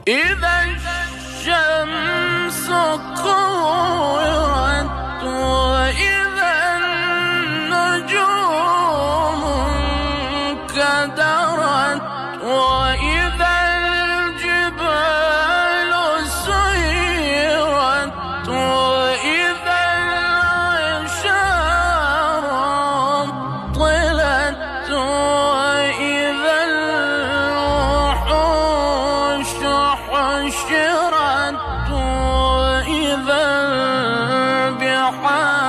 إذا الشمس كورت وإذا النجوم انكدرت وإذا الجبال سيرت وإذا العشار طلت وإذا الوحوش حشرت وإذا البحار